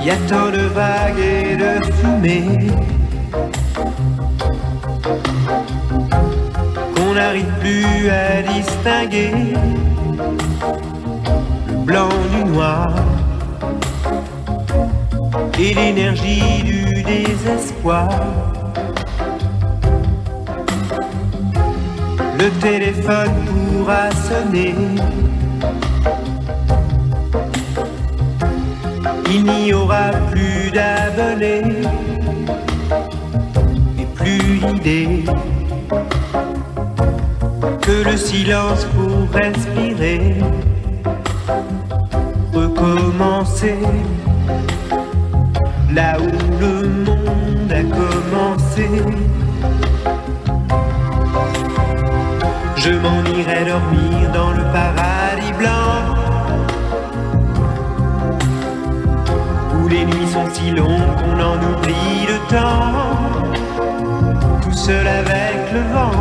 Y a tant de vagues et de fumée qu'on n'arrive plus à distinguer le blanc du noir et l'énergie du désespoir. Le téléphone pourra sonner, il n'y aura plus d'abonnés et plus d'idées que le silence pour respirer, recommencer là où le monde a commencé. Je m'en irai dormir dans le paradis blanc, où les nuits sont si longues qu'on en oublie le temps, tout seul avec le vent,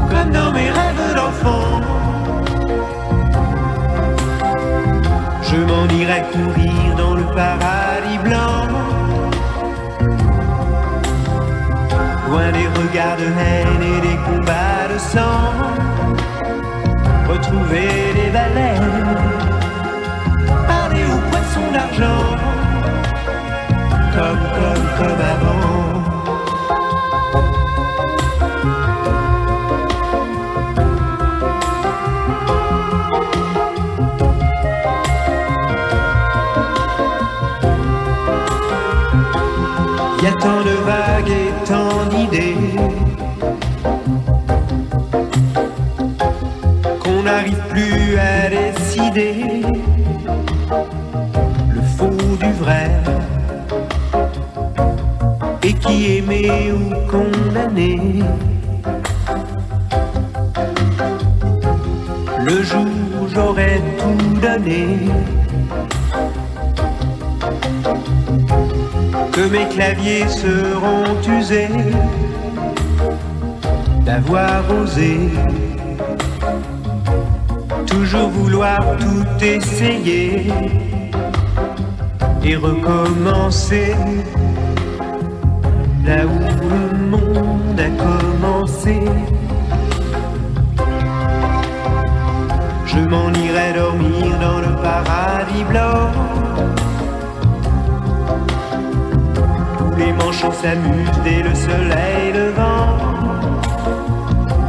comme dans mes rêves d'enfant. Je m'en irai courir dans le paradis blanc, loin des regards de haine et des combats de sang, retrouver les baleines, parler aux poissons d'argent, comme avant. Y a tant de vagues et tant d'idées qu'on n'arrive plus à décider le faux du vrai, et qui aimé ou condamné. Le jour où j'aurais tout donné, que mes claviers seront usés d'avoir osé toujours vouloir tout essayer et recommencer là où le monde a commencé. Je m'en irai dormir dans le paradis blanc, les manchots s'amusent dès le soleil levant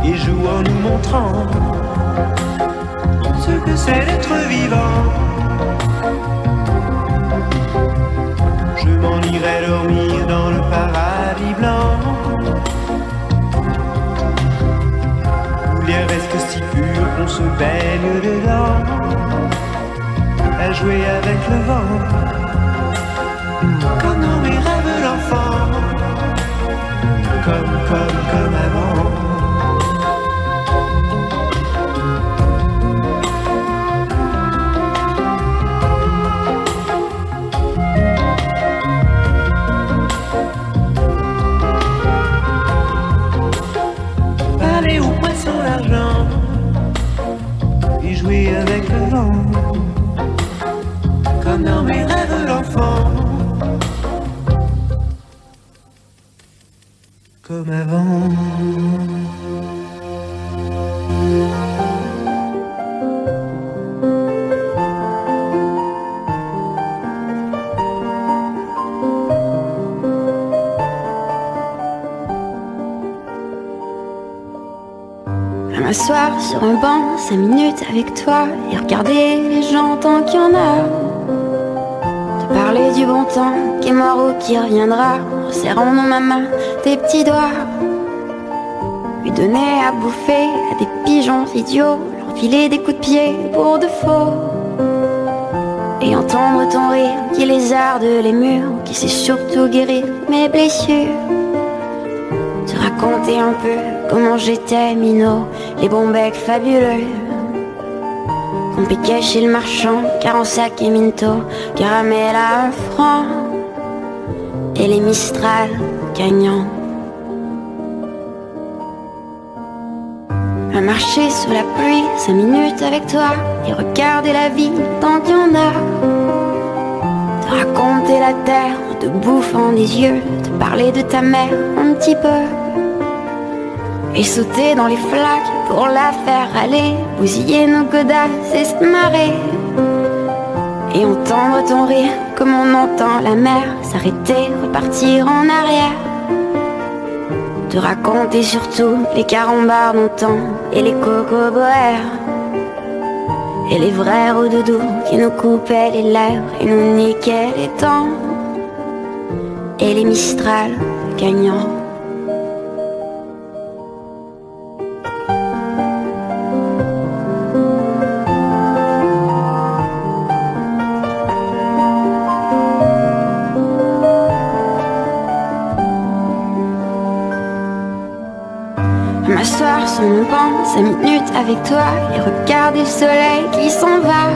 et jouent en nous montrant ce que c'est d'être vivant. Je m'en irai dormir dans le paradis blanc, où l'air reste si pur qu'on se baigne dedans, à jouer avec le vent, comme dans mes rêves d'enfant, comme avant. Parler aux poissons d'argent et jouer avec le vent, comme dans mes rêves d'enfant, comme avant. À m'asseoir sur un banc 5 minutes avec toi et regarder les gens tant qu'il y en a. Te parler du bon temps qui est mort ou qui reviendra, en serrant dans ma main tes petits doigts. Lui donner à bouffer à des pigeons idiots, leur filer des coups de pied pour de faux. Et entendre ton rire qui lézarde les murs, qui sait surtout guérir mes blessures. Te raconter un peu comment j'étais minot, les bons becs fabuleux qu'on piquait chez le marchand, 40 sacs et minto, caramel à 1 franc, et les Mistral gagnants. À marcher sous la pluie 5 minutes avec toi et regarder la vie tant qu'il y en a. raconter la terre en te bouffant des yeux, te parler de ta mère un petit peu, et sauter dans les flaques pour la faire aller, bousiller nos godasses et se marrer, et entendre ton rire comme on entend la mer s'arrêter, repartir en arrière. Te raconter surtout les carambars d'antan et les cocoboères, et les vrais roudoudous qui nous coupaient les lèvres et nous niquaient les dents, et les Mistral gagnants. M'asseoir sur mon banc, 5 minutes avec toi et regarder le soleil qui s'en va.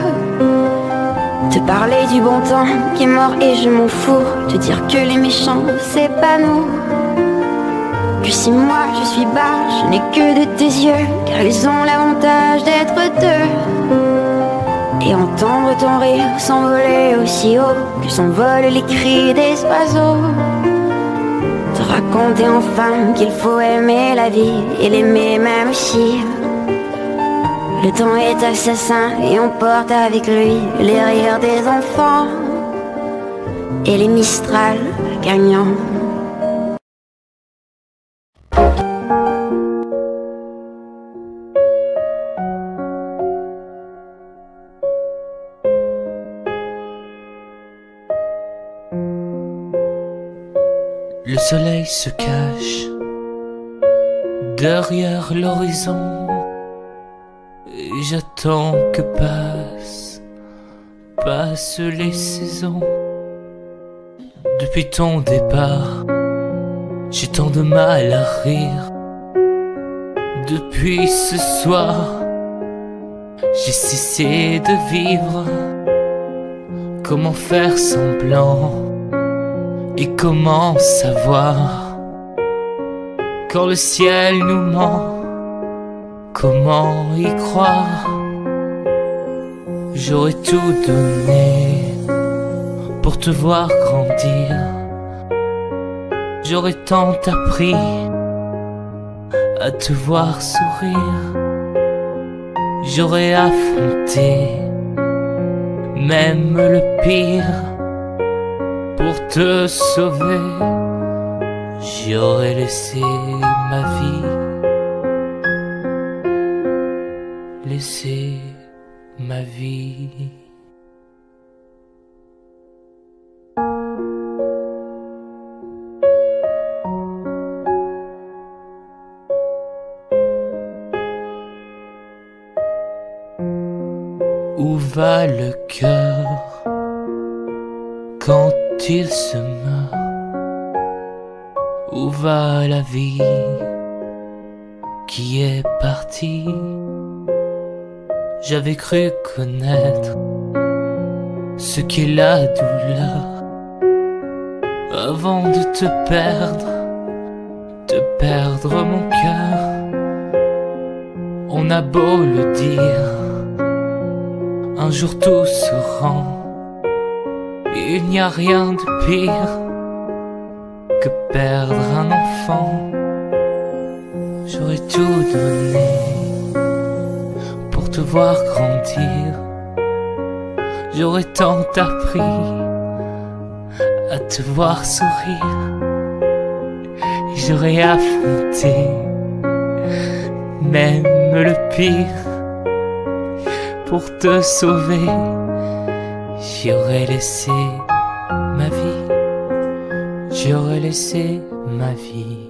Te parler du bon temps qui est mort et je m'en fous. Te dire que les méchants c'est pas nous, que si moi je suis bas, je n'ai que de tes yeux, car ils ont l'avantage d'être deux. Et entendre ton rire s'envoler aussi haut que s'envolent les cris des oiseaux. Te raconter enfin qu'il faut aimer la vie et l'aimer même aussi. Le temps est assassin et on porte avec lui les rires des enfants et les Mistral gagnants. Le soleil se cache derrière l'horizon et j'attends que passent les saisons. Depuis ton départ, j'ai tant de mal à rire. Depuis ce soir, j'ai cessé de vivre. Comment faire semblant? Et comment savoir quand le ciel nous ment? Comment y croire? J'aurais tout donné pour te voir grandir. J'aurais tant appris à te voir sourire. J'aurais affronté même le pire. Pour te sauver, j'aurais laissé ma vie, laissé ma vie. Où va le cœur quand il se meurt? Où va la vie qui est partie? J'avais cru connaître ce qu'est la douleur avant de te perdre mon cœur. On a beau le dire, un jour tout se rend. Il n'y a rien de pire que perdre un enfant. J'aurais tout donné pour te voir grandir. J'aurais tant appris à te voir sourire. J'aurais affronté même le pire pour te sauver. J'aurais laissé ma vie, j'aurais laissé ma vie.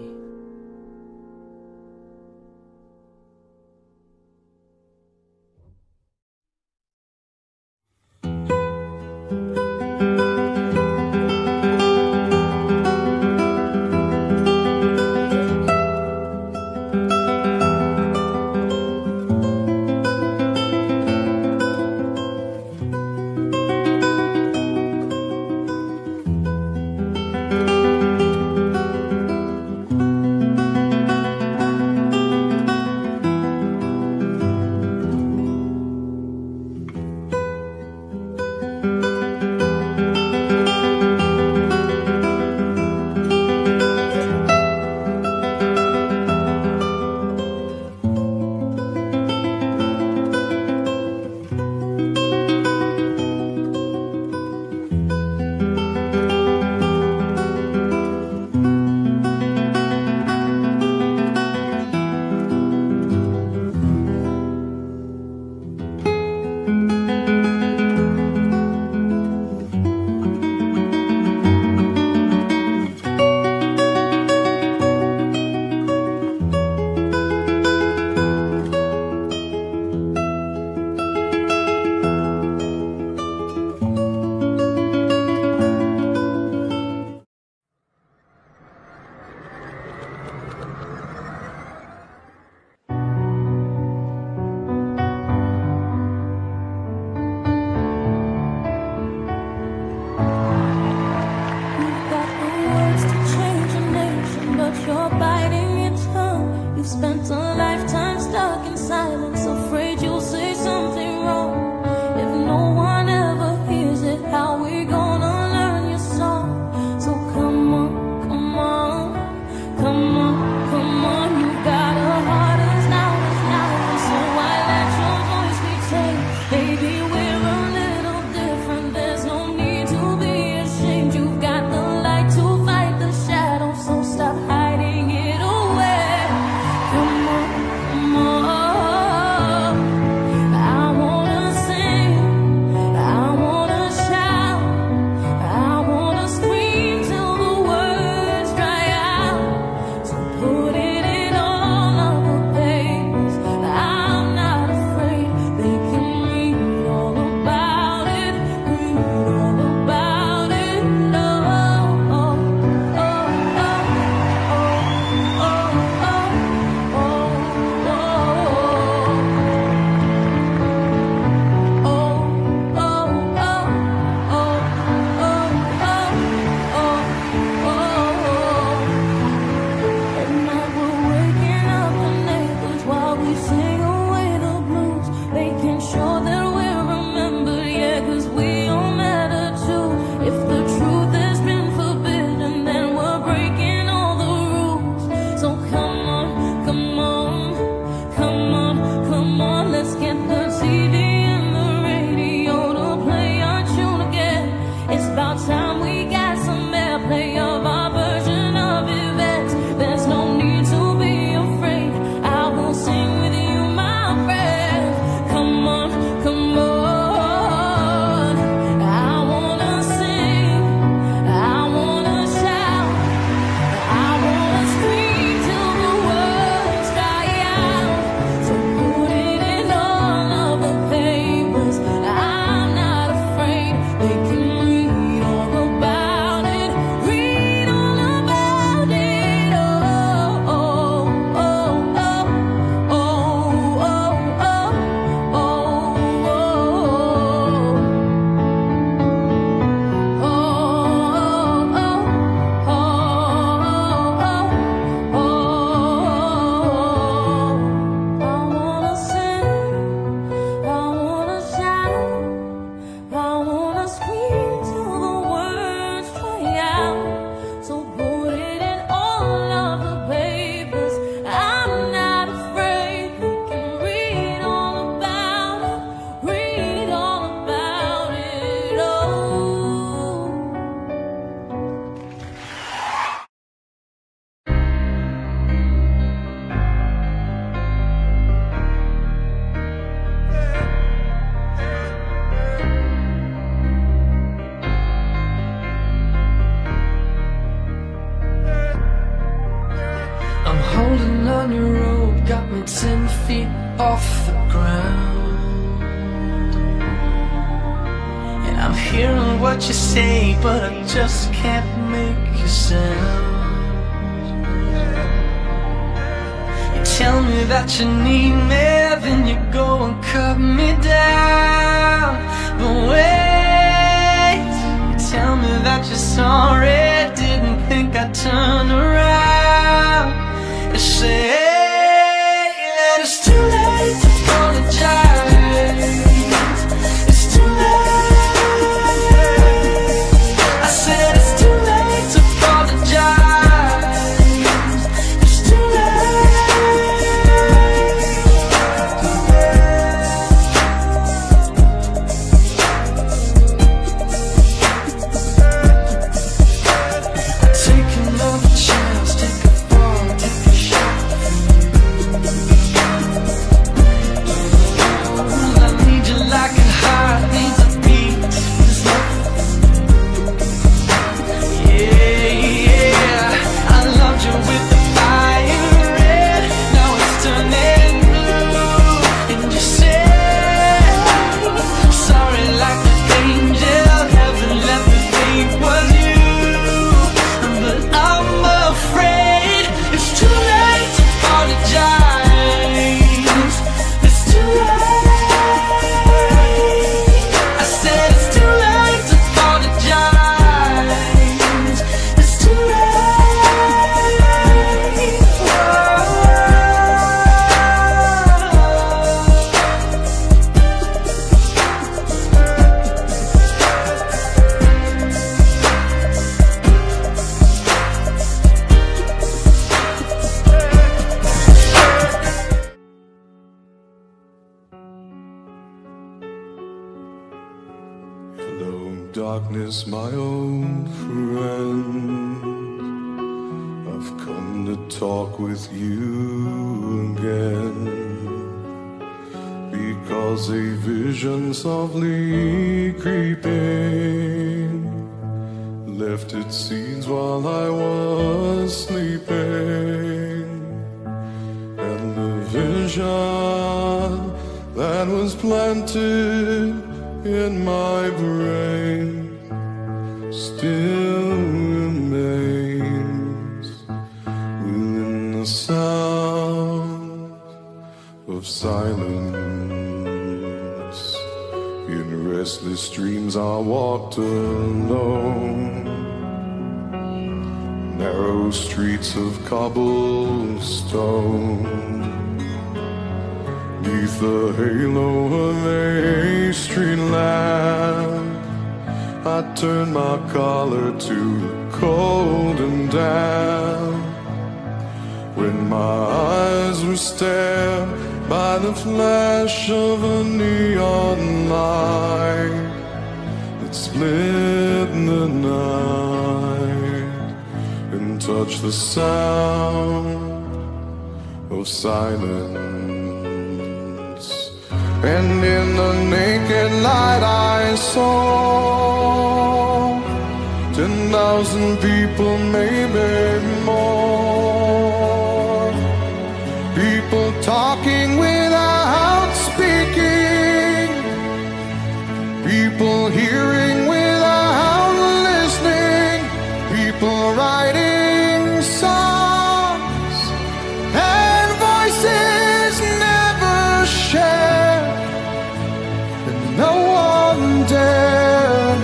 off the ground. And I'm hearing what you say, but I just can't make a sound. You tell me that you need me, then you go and cut me down. But wait, you tell me that you're sorry, didn't think I'd turn around. You say that it's too late to apologize. It's too late. I said it's too late to apologize. It's too take another chance, take a fall, take a shot. I need you like a heart needs a beat. Yeah, I loved you with the fire red. Now it's turning blue. And you say sorry like an angel. Heaven let me think was you. But I'm afraid it's too late to apologize. It's too late. I said it's too late to apologize. It's too late. Hello, darkness, my old friend. I've come to talk with you again, because a vision softly creeping left its seeds while I was sleeping. And the vision that was planted in my brain still remains within the sound of silence. In restless dreams I walked alone, narrow streets of cobblestone. Neath the halo of a street lamp, I turned my collar to cold and damp. When my eyes were stared by the flash of a neon light that split the night and touched the sound of silence. And in the naked light I saw 10,000 people, maybe more. People talking without speaking, people hearing without listening, people writing songs and voices never shared. No one dared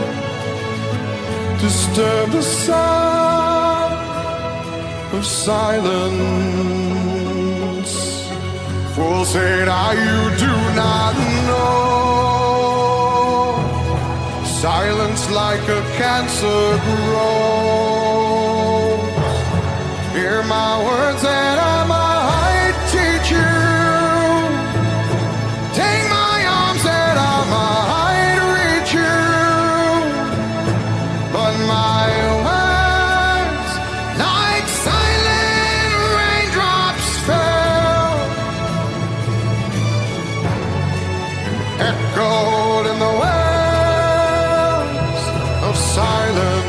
disturb the sound of silence. Fools say now you do not know. Silence like a cancer grows. Hear my words and I might teach you. Take my arms and I might reach you. But my words, like silent raindrops, fell and echoed in the wells of silence.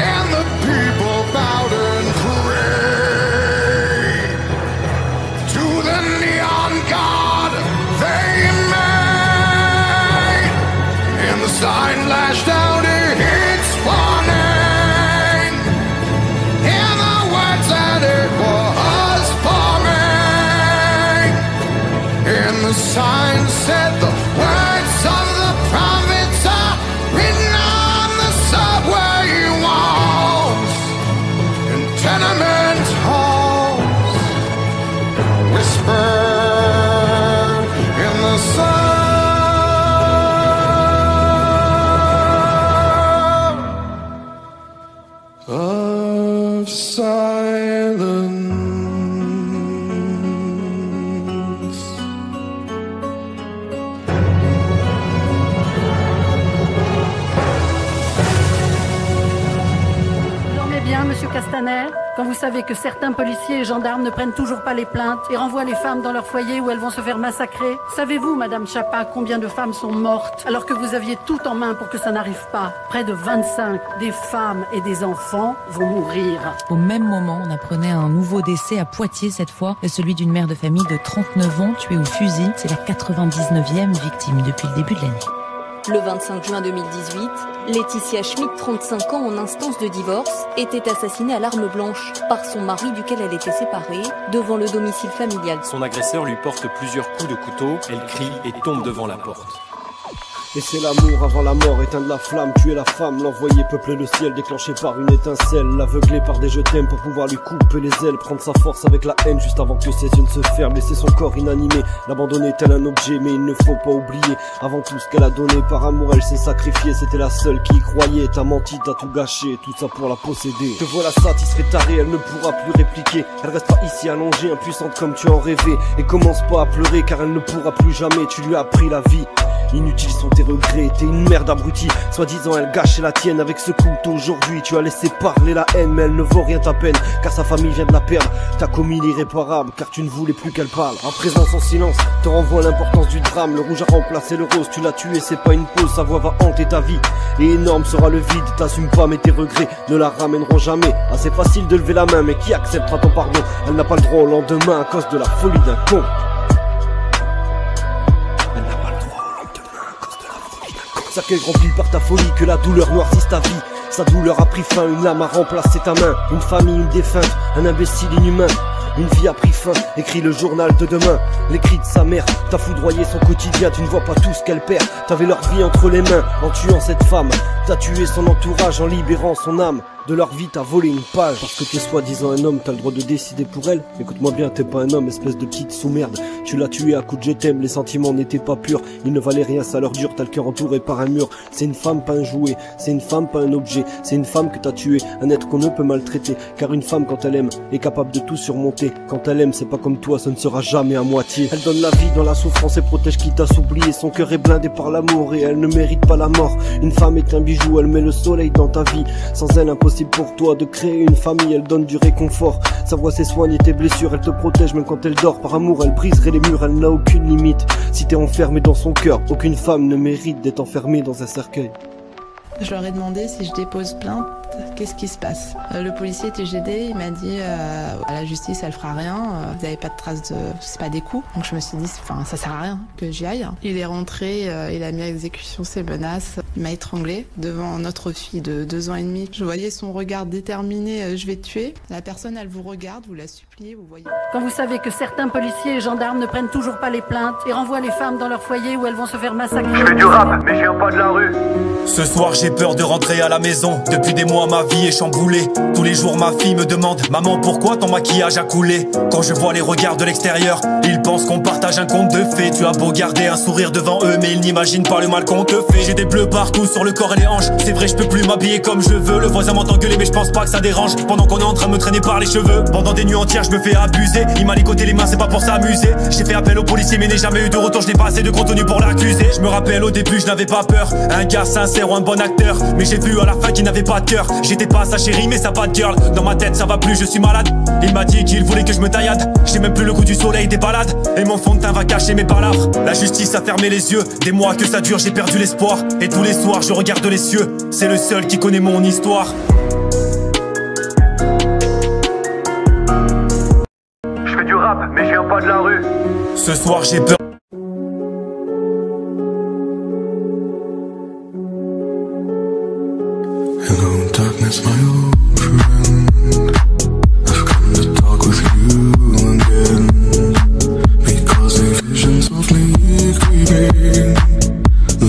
And the people bowed and prayed flashed out, it's falling. Hear the words that it was forming. In the sign said the words of the prophets are written on the subway walls and tenement halls, whispered in the sun of silence. Dormez bien, monsieur Castaner, quand vous savez que certains policiers et gendarmes ne prennent toujours pas les plaintes et renvoient les femmes dans leur foyer où elles vont se faire massacrer. Savez-vous, madame Chapa, combien de femmes sont mortes alors que vous aviez tout en main pour que ça n'arrive pas? Près de 25 des femmes et des enfants vont mourir. Au même moment, on apprenait un nouveau décès à Poitiers cette fois, celui d'une mère de famille de 39 ans tuée au fusil. C'est la 99e victime depuis le début de l'année. Le 25 juin 2018, Laetitia Schmidt, 35 ans en instance de divorce, était assassinée à l'arme blanche par son mari duquel elle était séparée, devant le domicile familial. Son agresseur lui porte plusieurs coups de couteau, elle crie et tombe devant la porte. Et c'est l'amour avant la mort, éteindre la flamme, tuer la femme, l'envoyer peupler le ciel, déclenché par une étincelle, l'aveugler par des je t'aime pour pouvoir lui couper les ailes, prendre sa force avec la haine juste avant que ses yeux ne se ferment, laisser son corps inanimé, l'abandonner tel un objet, mais il ne faut pas oublier, avant tout ce qu'elle a donné, par amour elle s'est sacrifiée, c'était la seule qui y croyait, t'as menti, t'as tout gâché, tout ça pour la posséder. Te voilà satisfait, tarée, elle ne pourra plus répliquer, elle restera ici allongée, impuissante comme tu en rêvais, et commence pas à pleurer car elle ne pourra plus jamais, tu lui as pris la vie. Inutiles sont tes regrets, t'es une merde abrutie. Soi-disant elle gâchait la tienne avec ce couteau aujourd'hui. Tu as laissé parler la haine mais elle ne vaut rien ta peine, car sa famille vient de la perdre. T'as commis l'irréparable car tu ne voulais plus qu'elle parle. En présence en silence te renvoie l'importance du drame. Le rouge a remplacé le rose, tu l'as tué, c'est pas une pause. Sa voix va hanter ta vie et énorme sera le vide. T'assumes pas mais tes regrets ne la ramèneront jamais. Assez facile de lever la main mais qui acceptera ton pardon? Elle n'a pas le droit au lendemain à cause de la folie d'un con. Cercueil rempli par ta folie, que la douleur noircisse ta vie. Sa douleur a pris fin, une lame a remplacé ta main. Une famille, une défunte, un imbécile inhumain. Une vie a pris fin, écrit le journal de demain. Les cris de sa mère, t'as foudroyé son quotidien. Tu ne vois pas tout ce qu'elle perd, t'avais leur vie entre les mains. En tuant cette femme, t'as tué son entourage. En libérant son âme de leur vie, t'as volé une page. Parce que t'es soi-disant un homme, t'as le droit de décider pour elle. Écoute-moi bien, t'es pas un homme, espèce de petite sous-merde. Tu l'as tué à coups de je t'aime, les sentiments n'étaient pas purs. Ils ne valaient rien, ça leur dure, t'as le cœur entouré par un mur. C'est une femme, pas un jouet, c'est une femme, pas un objet. C'est une femme que t'as tué, un être qu'on ne peut maltraiter. Car une femme, quand elle aime, est capable de tout surmonter. Quand elle aime, c'est pas comme toi, ça ne sera jamais à moitié. Elle donne la vie dans la souffrance et protège qui t'a s'oublier. Son cœur est blindé par l'amour et elle ne mérite pas la mort. Une femme est un bijou, elle met le soleil dans ta vie. Sans elle, impossible pour toi de créer une famille, elle donne du réconfort. Sa voix s'ésoigne tes blessures, elle te protège même quand elle dort. Par amour, elle briserait les murs, elle n'a aucune limite. Si t'es enfermé dans son cœur, aucune femme ne mérite d'être enfermée dans un cercueil. Je leur ai demandé si je dépose plainte, qu'est-ce qui se passe. Le policier était gêné, il m'a dit à la justice elle fera rien, vous n'avez pas de traces de, c'est pas des coups. Donc je me suis dit enfin ça sert à rien que j'y aille. Il est rentré, il a mis à exécution ses menaces, il m'a étranglé devant notre fille de 2 ans et demi. Je voyais son regard déterminé, je vais te tuer. La personne elle vous regarde, vous la suppliez, vous voyez. Quand vous savez que certains policiers et gendarmes ne prennent toujours pas les plaintes et renvoient les femmes dans leur foyer où elles vont se faire massacrer. Je fais du rap mais je viens pas de la rue. Ce soir j'ai peur de rentrer à la maison. Depuis des mois ma vie est chamboulée. Tous les jours ma fille me demande maman pourquoi ton maquillage a coulé. Quand je vois les regards de l'extérieur, ils pensent qu'on partage un conte de fées. Tu as beau garder un sourire devant eux mais ils n'imaginent pas le mal qu'on te fait. J'ai des bleus partout sur le corps et les hanches. C'est vrai je peux plus m'habiller comme je veux. Le voisin m'entend gueuler mais je pense pas que ça dérange. Pendant qu'on est en train de me traîner par les cheveux. Pendant des nuits entières je me fais abuser. Il m'a ligoté les mains c'est pas pour s'amuser. J'ai fait appel au policier mais n'ai jamais eu de retour. Je n'ai pas assez de contenu pour l'accuser. Je me rappelle au début je n'avais pas peur. Un gars sincère ou un bon acteur. Mais j'ai vu à la fin qu'il n'avait pas de cœur. J'étais pas sa chérie mais sa bad girl. Dans ma tête ça va plus, je suis malade. Il m'a dit qu'il voulait que je me taillade. J'ai même plus le goût du soleil des balades. Et mon fond de teint va cacher mes palabres. La justice a fermé les yeux. Des mois que ça dure, j'ai perdu l'espoir. Et tous les soirs je regarde les cieux. C'est le seul qui connaît mon histoire. Je fais du rap mais je viens pas de la rue. Ce soir j'ai peur. miss my old friend. I've come to talk with you again, because a vision softly creeping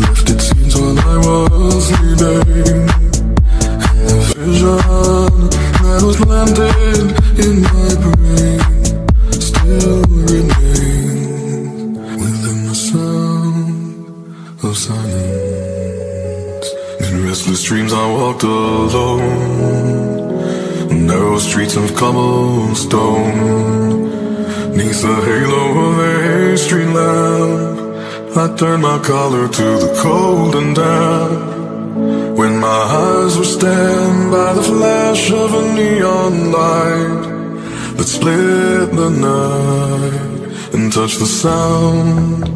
left its scenes while I was sleeping. And the vision that was planted in my brain still remains within the sound of silence. In restless dreams I walked alone, narrow streets of cobblestone. Neath the halo of a street lamp, I turned my collar to the cold and damp. When my eyes were stabbed by the flash of a neon light that split the night and touched the sound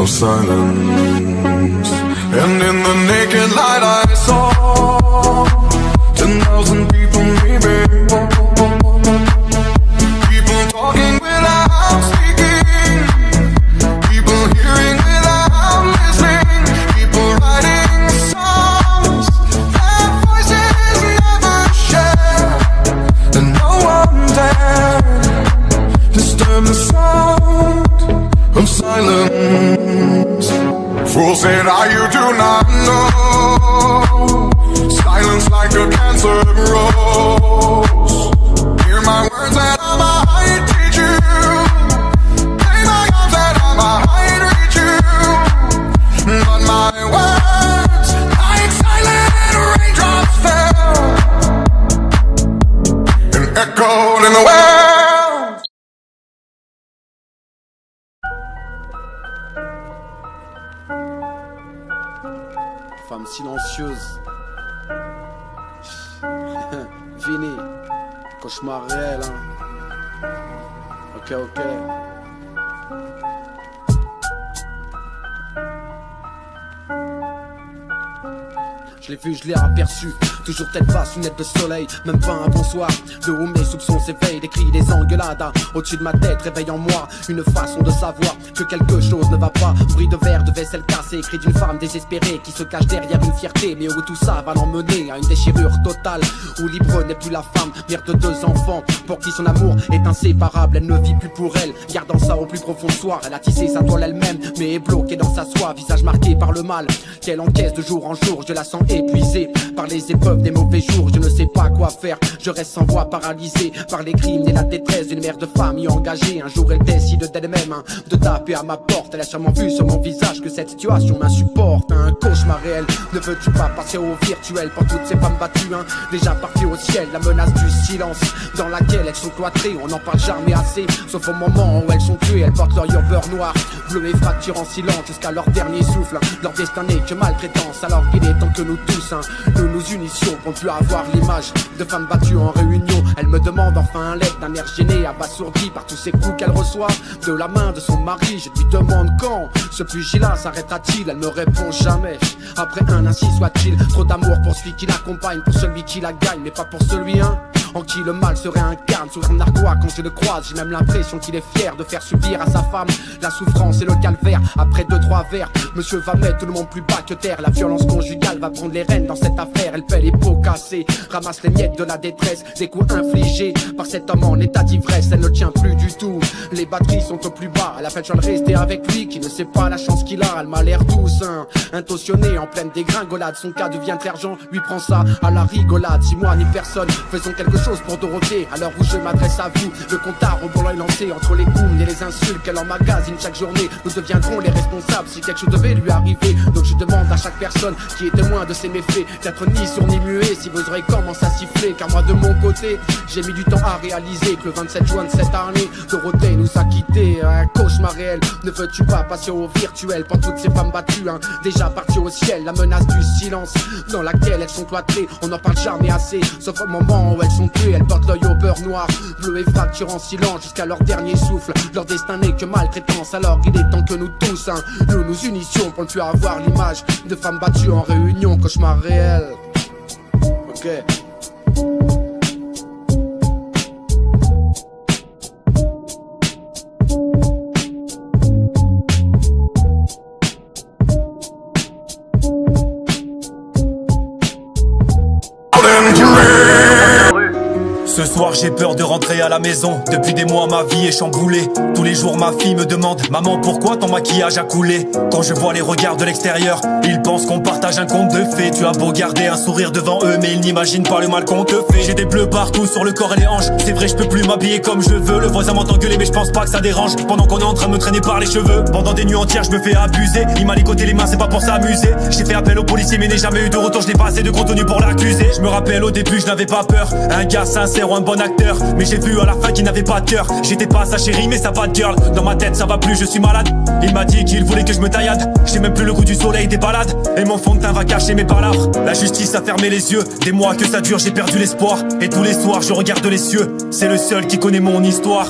of silence. And in the naked light I saw 10,000 people leaving, people talking without speaking, people hearing without listening, people writing songs their voices never share, and no one dared disturb the sound of silence. Fool said you do not know, silence like a cancer grows. Hear my words and I might teach you, play my arms and I might reach you, but my words like silent raindrops fell and echoed in the wells. Femme silencieuse. Fini. Cauchemar réel, hein. Ok. Je l'ai vu, je l'ai aperçu, toujours tête basse, lunettes de soleil, même pas un bonsoir. De où mes soupçons s'éveillent, des cris, des engueulades. Au-dessus de ma tête, réveille en moi une façon de savoir que quelque chose ne va pas. Bruit de verre, de vaisselle cassée, cri d'une femme désespérée qui se cache derrière une fierté, mais où tout ça va l'emmener à une déchirure totale. Où libre n'est plus la femme, mère de 2 enfants, pour qui son amour est inséparable. Elle ne vit plus pour elle, gardant ça au plus profond de soi. Elle a tissé sa toile elle-même, mais est bloquée dans sa soie. Visage marqué par le mal, qu'elle encaisse de jour en jour. Je la sens épuisé par les épreuves des mauvais jours. Je ne sais pas quoi faire, je reste sans voix, paralysé par les crimes et la détresse d'une mère de famille engagée. Un jour elle décide d'elle-même de taper à ma porte. Elle a sûrement vu sur mon visage que cette situation m'insupporte. Un cauchemar réel, ne veux-tu pas passer au virtuel pour toutes ces femmes battues, hein, déjà parties au ciel. La menace du silence dans laquelle elles sont cloîtrées. On n'en parle jamais assez, sauf au moment où elles sont tuées. Elles portent leur beurre noir, bleu et fracture en silence jusqu'à leur dernier souffle. Leur destin n'est que maltraitance, alors il est temps que nous tous, hein, nous nous unissions pour ne plus avoir l'image de femmes battues en réunion. Elle me demande enfin un l'aide d'un air gêné, abasourdi par tous ces coups qu'elle reçoit de la main de son mari. Je lui demande quand ce pugilat s'arrêtera-t-il. Elle me répond jamais. Après un ainsi soit-il. Trop d'amour pour celui qui l'accompagne, pour celui qui la gagne, mais pas pour celui, hein, en qui le mal se réincarne sous un narquois. Quand je le croise, j'ai même l'impression qu'il est fier de faire subir à sa femme la souffrance et le calvaire. Après 2-3 verres, monsieur va mettre tout le monde plus bas que terre. La violence conjugale va prendre les rênes dans cette affaire. Elle paie les pots cassés, ramasse les miettes de la détresse, des coups infligés par cet homme en état d'ivresse. Elle ne tient plus du tout, les batteries sont au plus bas. Elle a fait le choix de rester avec lui, qui ne sait pas la chance qu'il a. Elle m'a l'air douce, hein, intentionnée, en pleine dégringolade. Son cas devient urgent, lui prend ça à la rigolade. Si moi ni personne faisons quelque chose pour Dorothée, à l'heure où je m'adresse à vous, le compte à rebours est lancé. Entre les coups et les insultes qu'elle emmagasine chaque journée, nous deviendrons les responsables si quelque chose devait lui arriver. Donc je demande à chaque personne qui est témoin de ces méfaits d'être ni sourd ni muet si vos oreilles commencent à siffler. Car moi de mon côté, j'ai mis du temps à réaliser que le 27 juin de cette année, Dorothée nous a quittés. Un cauchemar réel, ne veux-tu pas passer au virtuel pour toutes ces femmes battues, hein, déjà parties au ciel. La menace du silence dans laquelle elles sont cloîtrées, on n'en parle jamais assez, sauf au moment où elles sont tuées. Elles portent l'œil au beurre noir, bleu et fracture en silence jusqu'à leur dernier souffle. Leur destin n'est que maltraitance, alors il est temps que nous tous, hein, nous nous unissions pour ne plus avoir l'image de femmes battues en réunion. Cauchemar réel. Ok. To Ce soir j'ai peur de rentrer à la maison. Depuis des mois ma vie est chamboulée. Tous les jours ma fille me demande: maman, pourquoi ton maquillage a coulé? Quand je vois les regards de l'extérieur, ils pensent qu'on partage un conte de fées. Tu as beau garder un sourire devant eux, mais ils n'imaginent pas le mal qu'on te fait. J'ai des bleus partout sur le corps et les hanches. C'est vrai, je peux plus m'habiller comme je veux. Le voisin m'entend gueuler, mais je pense pas que ça dérange. Pendant qu'on est en train de me traîner par les cheveux, pendant des nuits entières je me fais abuser. Il m'a ligoté les mains, c'est pas pour s'amuser. J'ai fait appel au policier mais n'ai jamais eu de retour. Je n'ai pas assez de contenu pour l'accuser. Je me rappelle au début je n'avais pas peur. Un gars sincère ou un bon acteur, mais j'ai vu à la fin qu'il n'avait pas de cœur. J'étais pas sa chérie mais sa bad girl. Dans ma tête ça va plus, je suis malade. Il m'a dit qu'il voulait que je me taillade. J'ai même plus le goût du soleil des balades. Et mon fond de teint va cacher mes palabres. La justice a fermé les yeux. Des mois que ça dure, j'ai perdu l'espoir. Et tous les soirs je regarde les cieux. C'est le seul qui connaît mon histoire.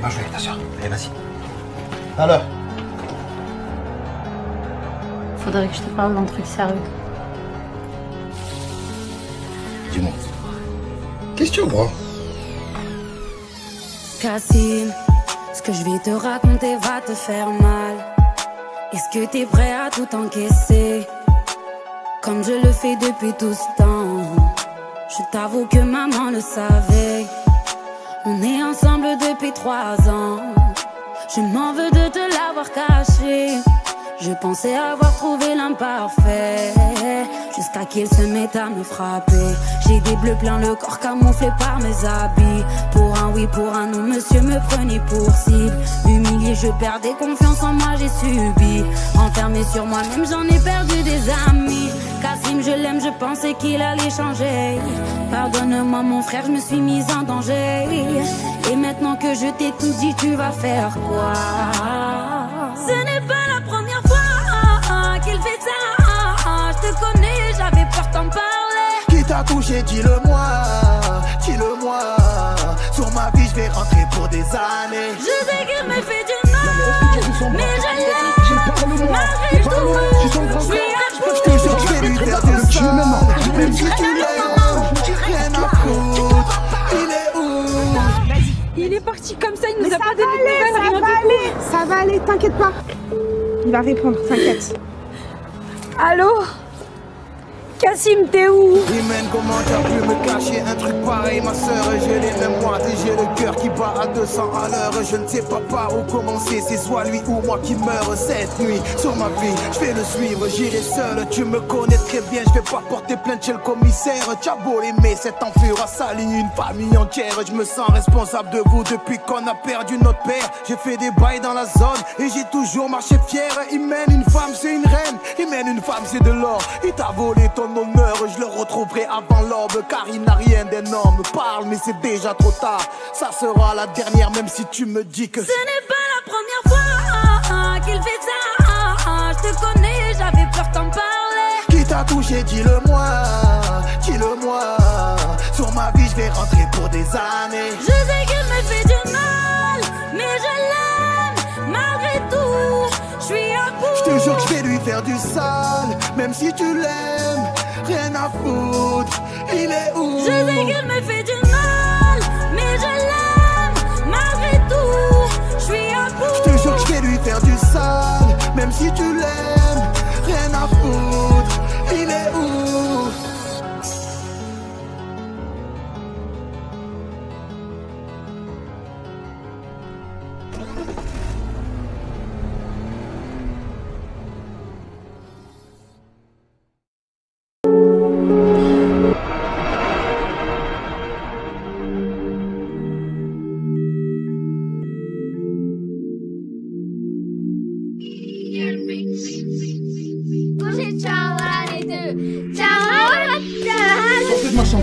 Eh ben, je vais avec ta soeur. Allez, vas-y. Alors? Faudrait que je te parle d'un truc sérieux. Dis-moi. Qu'est-ce que tu vois? Cassim, ce que je vais te raconter va te faire mal. Est-ce que t'es prêt à tout encaisser, comme je le fais depuis tout ce temps? Je t'avoue que maman le savait. On est ensemble depuis 3 ans. Je m'en veux de te l'avoir caché. Je pensais avoir trouvé l'imparfait, jusqu'à qu'il se mette à me frapper. J'ai des bleus plein le corps camouflé par mes habits. Pour un oui, pour un non, monsieur me prenait pour cible. Humilié, je perdais confiance en moi, j'ai subi. Enfermé sur moi-même, j'en ai perdu des amis. Cassim, je l'aime, je pensais qu'il allait changer. Pardonne-moi mon frère, je me suis mise en danger. Et maintenant que je t'ai tout dit, tu vas faire quoi? Ce n'est pas la première fois qu'il fait ça. Je te connais, j'avais peur d'en parler. Qui t'a touché, dis-le-moi, dis-le-moi. Sur ma vie, je vais rentrer pour des années. Je sais qu'il me fait du mal, mais je l'aime malgré tout. Je suis à bout. Je te jure, je vais lui faire du sang. Même si tu l'aimes, rien à foutre. Il est où? Il est parti comme ça, il nous a pas donné de nouvelles, rien du tout. Ça va aller, t'inquiète pas. Il va répondre, t'inquiète. Allô? Cassim, t'es où? Imen, comment t'as pu me cacher un truc pareil, ma soeur? J'ai les mêmes moites et j'ai le cœur qui bat à 200 à l'heure. Je ne sais pas par où commencer, c'est soit lui ou moi qui meurt cette nuit. Sur ma vie, je vais le suivre, j'irai seul. Tu me connais très bien, je vais pas porter plainte chez le commissaire. T'as beau l'aimer, cet enfant a sali une famille entière. Je me sens responsable de vous depuis qu'on a perdu notre père. J'ai fait des bails dans la zone et j'ai toujours marché fier. Imen, une femme c'est une reine, Imen, une femme c'est de l'or. Il t'a volé ton honneur, je le retrouverai avant l'aube, car il n'a rien d'énorme. Parle, mais c'est déjà trop tard. Ça sera la dernière, même si tu me dis que ce n'est pas la première fois qu'il fait ça. Je te connais, j'avais peur d'en parler. Qui t'a touché, dis-le-moi, dis-le-moi. Sur ma vie, je vais rentrer pour des années. Je sais qu'il me fait du mal, mais je l'aime malgré tout. Je suis à bout. Je te jure que je vais lui faire du sale, même si tu l'aimes. Rien à foutre, il est où? Je sais qu'il me fait du mal, mais je l'aime malgré tout. Je suis à bout. Je te jure que je vais lui faire du sale, même si tu l'aimes. Rien à foutre, il est où?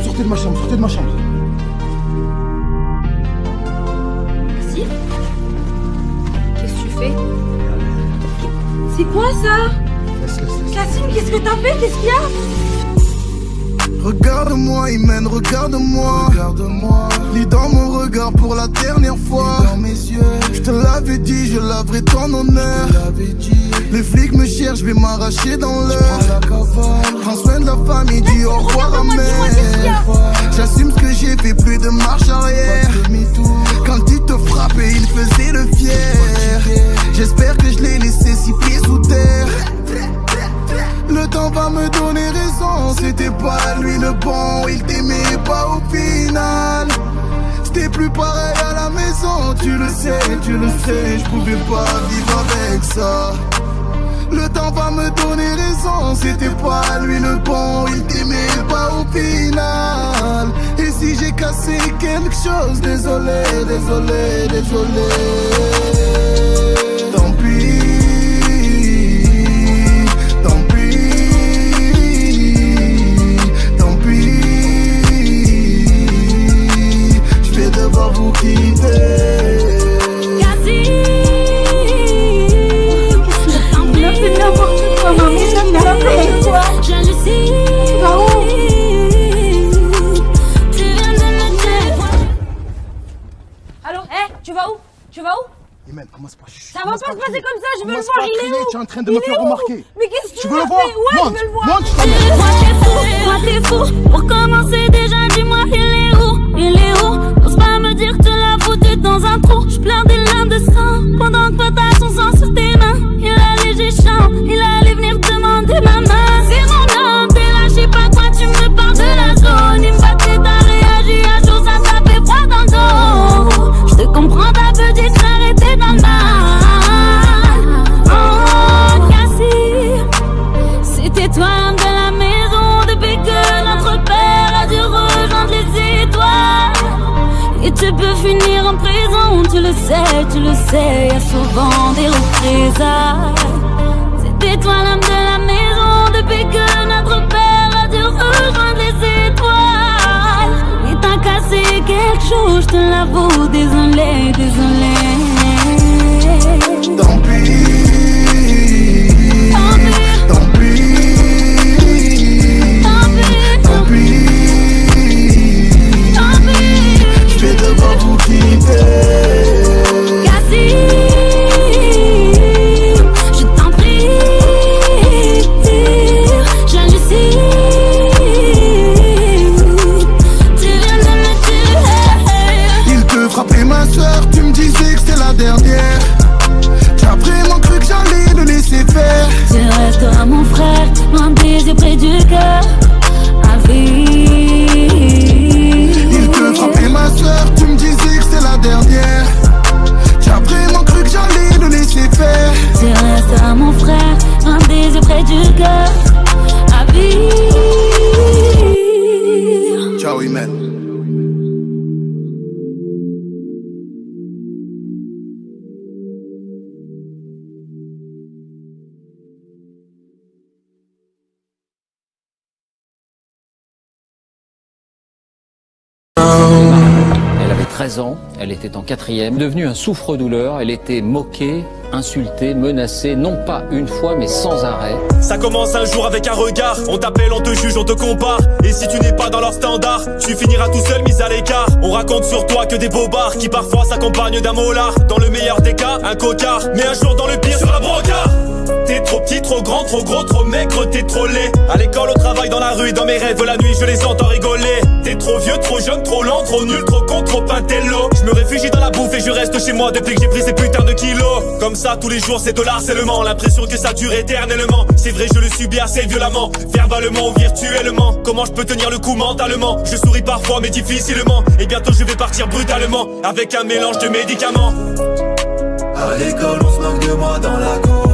Sortez de ma chambre, sortez de ma chambre. Cassim? Qu'est-ce que tu fais? C'est quoi ça? Cassim, qu'est-ce que t'as fait? Qu'est-ce qu'il y a? Regarde-moi, Imen, regarde-moi. Regarde-moi. Lis dans mon regard pour la dernière fois. Dans mes yeux. Je te l'avais dit, je laverai ton honneur. Les flics me cherchent, je vais m'arracher dans l'heure. Prends soin de la famille, dis au revoir à mère. J'assume ce que j'ai fait, plus de marche arrière. Quand tu bon, il t'aimait pas au final. C'était plus pareil à la maison, tu le sais, je pouvais pas vivre avec ça. Le temps va me donner raison, c'était pas lui le bon, il t'aimait pas au final. Et si j'ai cassé quelque chose, désolé, désolé, désolé. Tant pis, tant pis, tant pis. Je vais devoir vous quitter. Allô, tu vas où? Tu vas où? Imen, commence pas. Ça va pas se passer comme ça, je veux le voir, il est où? Tu es en train de me faire remarquer. Mais qu'est-ce que tu veux le voir? Ouais, je veux le voir. Moi t'es fou, pour commencer déjà dis-moi il est où? Il est où? N'ose pas me dire que tu l'as foutu dans un trou. Je pleure des larmes de sang, pendant que toi t'as son sang sur tes mains. Il allait géchant, il allait venir demander ma main. C'est mon homme, t'es là, je sais pas quoi, tu me parles de la zone. Il me battait, t'as réagi à chaud, ça fait froid dans le dos. Je te comprends, ta petite sœur était dans le mal. Oh, Cassie, c'était toi l'homme de la maison depuis que notre père a dû rejoindre les étoiles. Et tu peux finir en prison, tu le sais, y'a souvent des représailles. C'était toi l'homme de la maison depuis que notre père a dû rejoindre les étoiles. Et t'as cassé quelque chose, je te l'avoue, désolé, désolé. Tant pis, tant pis, tant pis. Je vais devoir vous quitter. Je t'en prie, jalousie, tu viens de me tuer. Il te frappait ma soeur, tu me disais que c'était la dernière. J'ai vraiment cru que j'allais le laisser faire. Tu resteras mon frère, loin des yeux près du cœur, à vie. Il te frappait ma soeur, tu me disais que c'était la dernière. J'ai vraiment cru que j'allais le laisser faire. Tu resteras mon frère, loin des yeux près du cœur, à vie. Ciao, Imen. Elle avait 13 ans, elle était en 4e, devenue un souffre-douleur, elle était moquée, insultée, menacée, non pas une fois mais sans arrêt. Ça commence un jour avec un regard, on t'appelle, on te juge, on te compare. Et si tu n'es pas dans leur standard, tu finiras tout seul mis à l'écart. On raconte sur toi que des bobards qui parfois s'accompagnent d'un molar. Dans le meilleur des cas, un cocard, mais un jour dans le pire sur un brocard. T'es trop petit, trop grand, trop gros, trop maigre, t'es trop laid. À l'école, au travail, dans la rue, dans mes rêves, la nuit, je les entends rigoler. T'es trop vieux, trop jeune, trop lent, trop nul, trop con, trop intello. Je me réfugie dans la bouffe et je reste chez moi depuis que j'ai pris ces putains de kilos. Comme ça, tous les jours, c'est de l'harcèlement. L'impression que ça dure éternellement. C'est vrai, je le subis assez violemment, verbalement ou virtuellement. Comment je peux tenir le coup mentalement? Je souris parfois, mais difficilement. Et bientôt, je vais partir brutalement, avec un mélange de médicaments. À l'école, on se moque de moi dans la cour.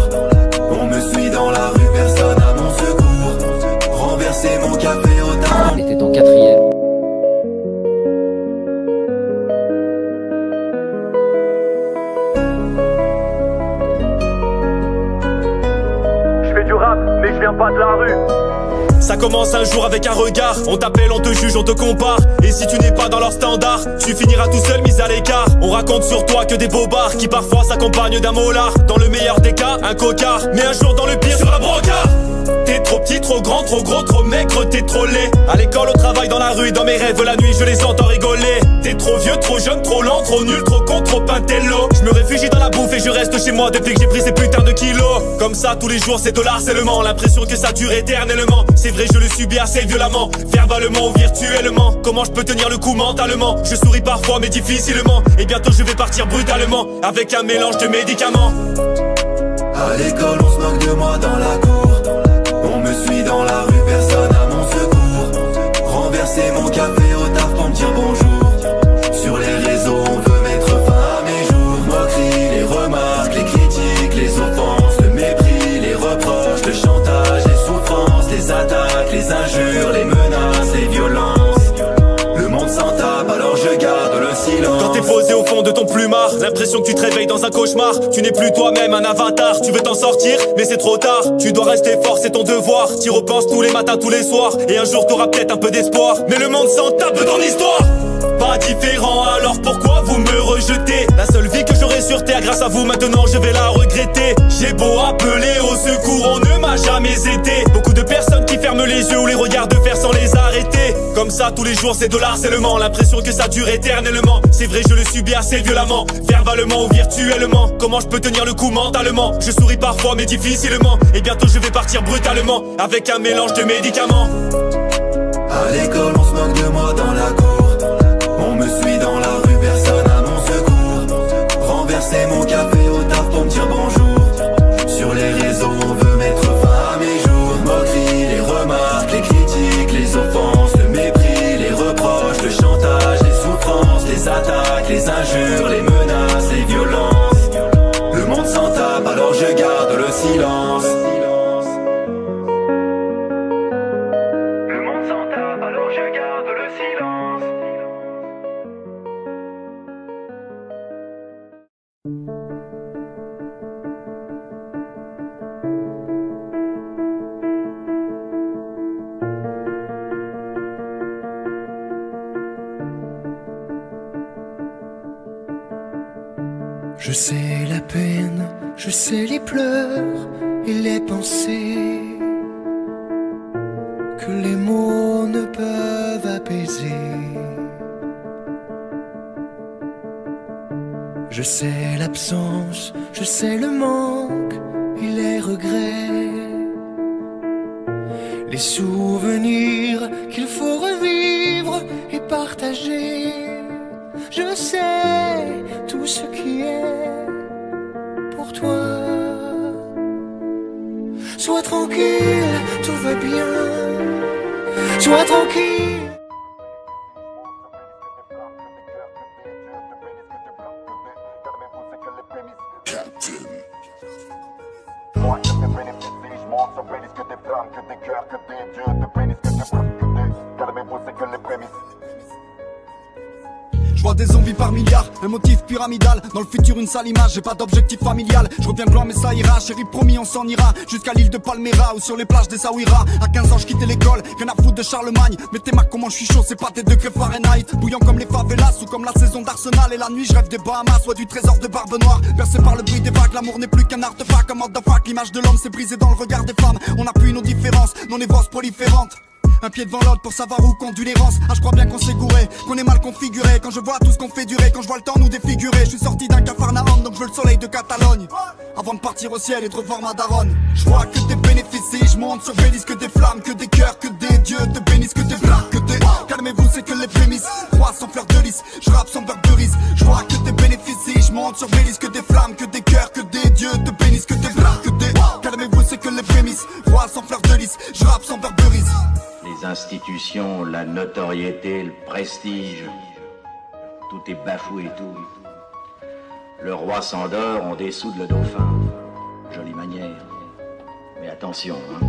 On me suit dans la rue, personne à mon secours. Renverser mon café au tas. Elle était en 4e. Je fais du rap, mais je viens pas de la rue. Ça commence un jour avec un regard, on t'appelle, on te juge, on te compare. Et si tu n'es pas dans leur standard, tu finiras tout seul mis à l'écart. On raconte sur toi que des bobards qui parfois s'accompagnent d'un molar. Dans le meilleur des cas, un cocard, mais un jour dans le pire sur un brocard. T'es trop petit, trop grand, trop gros, trop maigre, t'es trop laid. À l'école, au travail, dans la rue, dans mes rêves, la nuit, je les entends rigoler. T'es trop vieux, trop jeune, trop lent, trop nul, trop con, trop intello. Je me réfugie dans la bouffe et je reste chez moi depuis que j'ai pris ces putains de kilos. Comme ça, tous les jours, c'est de l'harcèlement. L'impression que ça dure éternellement. C'est vrai, je le subis assez violemment, verbalement ou virtuellement. Comment je peux tenir le coup mentalement? Je souris parfois, mais difficilement. Et bientôt, je vais partir brutalement, avec un mélange de médicaments. À l'école, on se moque de moi dans la cour. On me suit dans la rue, personne à mon secours. renverser mon café au taf pour me dire bonjour. Sur les réseaux on veut mettre fin à mes jours. Moqueries, les remarques, les critiques, les offenses, le mépris, les reproches, le chantage, les souffrances, les attaques, les injures, les menaces, les violences. Le monde s'en tape alors je garde le silence. Quand t'es posé au fond de ton plumard, l'impression que tu te réveilles dans un cauchemar. Tu n'es plus toi-même un avatar, tu veux t'en sortir mais c'est trop tard. Tu dois rester fort, c'est ton devoir. T'y repenses tous les matins, tous les soirs. Et un jour t'auras peut-être un peu d'espoir. Mais le monde s'en tape de ton histoire. Pas différent, alors pourquoi vous me rejetez? La seule vie que j'aurai sur terre, grâce à vous maintenant je vais la regretter. J'ai beau appeler au secours, on ne m'a jamais aidé. Beaucoup de personnes qui ferment les yeux ou les regardent faire sans les arrêter. Comme ça tous les jours c'est de l'harcèlement, l'impression que ça dure éternellement. C'est vrai je le subis assez violemment, verbalement ou virtuellement. Comment je peux tenir le coup mentalement? Je souris parfois mais difficilement. Et bientôt je vais partir brutalement, avec un mélange de médicaments. À l'école on se moque de moi dans la cour. On me suit dans la rue, personne à mon secours. Renverser mon café au taf pour me dire bonjour. Sur les réseaux on veut mettre fin à mes jours. Moqueries, les remarques, les critiques, les offenses, le mépris, les reproches, le chantage, les souffrances, les attaques, les injures, les menaces, les violences. Le monde s'en tape alors je garde le silence. Le monde s'en tape alors je garde le silence. Je sais la peine, je sais les pleurs et les pensées que les mots ne peuvent apaiser. Je sais l'absence, je sais le manque et les regrets, les souvenirs qu'il faut revivre et partager. Je sais tout ce qui est pour toi. Sois tranquille, tout va bien. Sois tranquille. Moi je me bénéficie, je monte sur bénisse que des flammes, que des cœurs, que des dieux, te bénissent que des preuves, que des calmez-vous, c'est que les prémices. Je vois des zombies par milliards, un motif pyramidal. Dans le futur une sale image, j'ai pas d'objectif familial. Je reviens de loin mais ça ira, chérie promis on s'en ira. Jusqu'à l'île de Palmera ou sur les plages des Saouira. À 15 ans je quittais l'école, rien à foutre de Charlemagne. Mais t'es ma comment je suis chaud, c'est pas tes degrés Fahrenheit. Bouillant comme les favelas ou comme la saison d'Arsenal. Et la nuit je rêve des Bahamas, soit du trésor de Barbe Noire. Percé par le bruit des vagues, l'amour n'est plus qu'un artefact. Comme motherfuck, l'image de l'homme s'est brisée dans le regard des femmes. On appuie nos différences, nos névroses proliférantes. Un pied devant l'autre pour savoir où conduit l'errance. Ah je crois bien qu'on s'est gouré, qu'on est mal configuré. Quand je vois tout ce qu'on fait durer, quand je vois le temps nous défigurer. Je suis sorti d'un Capharnaüm, donc je veux le soleil de Catalogne. Avant de partir au ciel et de revoir ma daronne. Je vois que des bénéfices, je monte sur bénisse que des flammes, que des cœurs, que des dieux te bénissent, que des flammes, que des... Calmez-vous c'est que les prémices, roi sans fleur de lys, je rappe sans Burberry. Je vois que des bénéfices, je monte sur bénisse que des flammes, que des cœurs, que des dieux te bénissent, que des flammes, que des... Calmez-vous c'est que les prémices, roi sans fleur de lys, je rappe sans Burberry. Les institutions, la notoriété, le prestige, tout est bafoué et tout. Le roi s'endort, on dessoude le dauphin. Jolie manière. Mais attention, hein.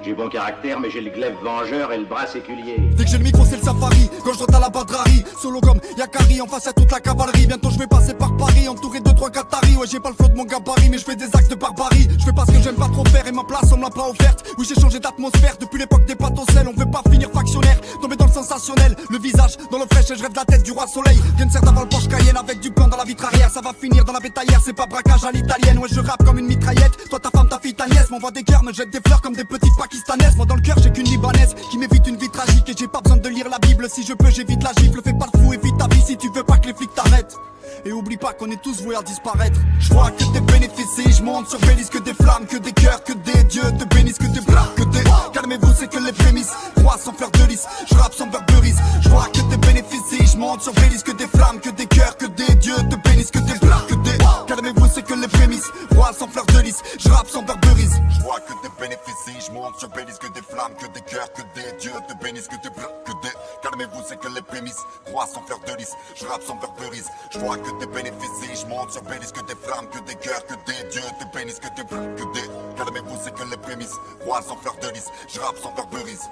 J'ai bon caractère, mais j'ai le glaive vengeur et le bras séculier. Dès que j'ai le micro, c'est le safari. Quand je rentre à la badrarie, solo comme Yakari, en face à toute la cavalerie. Bientôt je vais passer par Paris, entouré de 3 Qataris. Ouais, j'ai pas le flot de mon gabarit, mais je fais des actes de barbarie. Je fais pas ce que j'aime pas trop faire et ma place on me l'a pas offerte. Oui, j'ai changé d'atmosphère depuis l'époque des pâtes au sel. On veut pas finir factionnaire, tomber dans le sensationnel. Le visage dans le fraîche et je rêve de la tête du roi soleil. Viens de certains dans le Porsche Cayenne avec du plan dans la vitre arrière. Ça va finir dans la bétaillère, c'est pas braquage à l'italienne. Ouais, je rappe comme une mitraillette. Toi, ta femme, ta fille, ta nièce m'envoie des cœurs, me jette des fleurs comme des petites pakistanaises. Moi, dans le cœur, j'ai qu'une libanaise qui m'évite une vie tragique. Et j'ai pas besoin de lire la Bible, si je peux, j'évite la gifle. Fais pas le fou, évite ta vie si tu veux pas que les flics t'arrêtent. Et oublie pas qu'on est tous voués à disparaître. Je vois que des bénéfices, je monte sur bénisse que des flammes, que des cœurs, que des dieux te bénissent, que des bras, que des... Calmez-vous, c'est que les prémices, roi sans fleur de lys, je rappe sans Burberry. Je vois que des bénéfices, je monte sur bénisse que des flammes, que des cœurs, que des dieux te bénissent, que des bras, que des... Calmez-vous, c'est que les prémices, roi sans fleur de lys, je rappe sans Burberry. Je vois que des bénéficies. Je monte, je bénisse que des flammes, que des cœurs, que des dieux te bénissent, que des... Calmez-vous, c'est que les prémices croient sans faire de lisse. Je rappe sans faire de risque. Je vois que des bénéficies. Je monte, je bénisse que des flammes, que des cœurs, que des dieux te bénissent, que des... Calmez-vous, c'est que les prémices croient sans faire de lisse. Je rappe sans faire de risque.